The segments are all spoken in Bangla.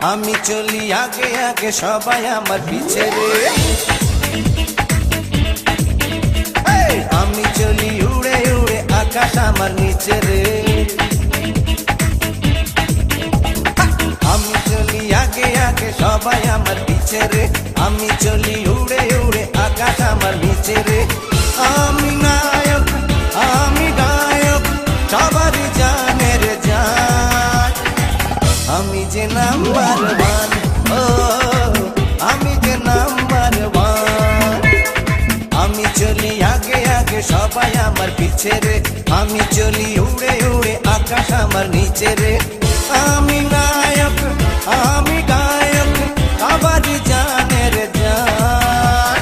আমি চলি আগে আগে সবাই আমার পিছে রে, আমি চলি উড়ে উড়ে আকাশ আমার নিচে রে, আমি চলি আগে আগে সবাই আমার পিছে রে, আমি চলি উড়ে উড়ে আকাশ আমার নিচে রে। আমি নায়ক আমি গায়ক সবারই জানের জান, আমি যে নাম্বার ওয়ান, ও আমি যে নাম্বার ওয়ান। আমি চলি আগে আগে সবাই আমার পিছে রে, আমি চলি উড়ে উড়ে আকাশ আমার নিচে রে। আমি নায়ক আমি গায়ক সবারই জানের জান,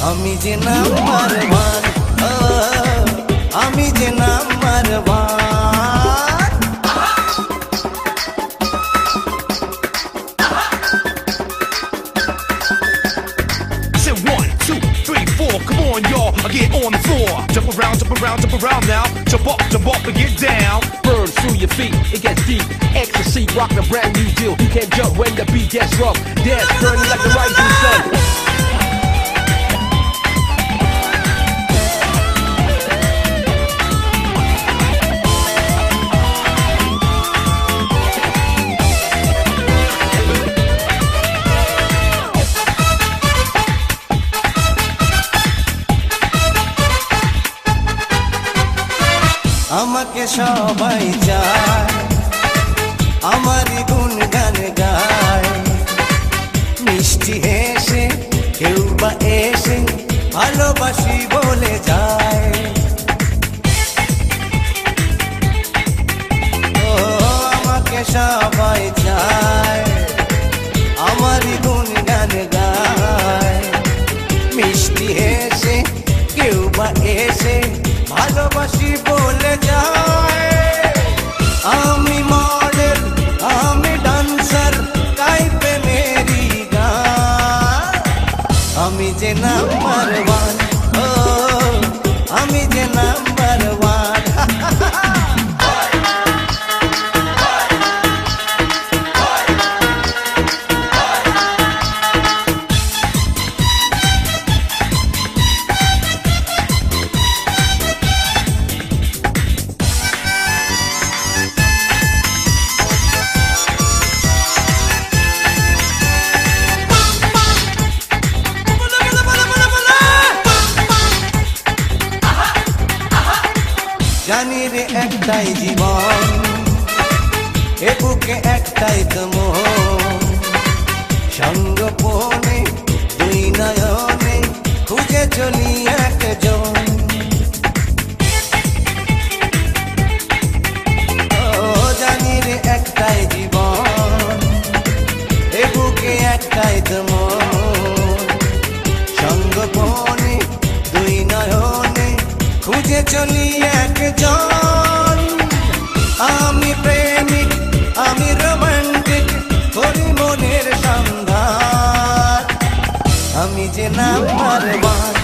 আমি যে নাম্বার ওয়ান, ও আমি যে number one. Come on, y'all, I get on the floor. Jump around, jump around, jump around now. Jump up and get down. Burn through your feet, it gets deep. Ecstasy, rockin' a brand new deal. You can't jump when the beat gets rough. Dance, burning like the rising sun. আমাকে সবাই চায়, আমারই গুণগান গায়, মিষ্টি হেসে কেউ বা এসে ভালোবাসি বলে যায়। ও আমাকে সবাই চায়, আমারই গুণগান গায়, মিষ্টি হেসে কেউ বা এসে ভালোবাসি বলে যায়। আমি মডেল আমি ডান্সার গাই প্রেমেরই গান, আমি যে নাম্বার ওয়ান, ও আমি যে নাম্বার ওয়ান। জানি রে একটাই জীবন, এ বুকে একটাই তো মন, সঙ্গোপনে দুই নয়নে খুঁজে চলি একজন। ও জানি রে একটাই জীবন, এ বুকে একটাই তো মন, সঙ্গোপনে দুই নয়নে খুঁজে চলি একজন। আমি প্রেমিক আমি রোমান্টিক করি মনের সন্ধান, আমি যে নাম্বার ওয়ান।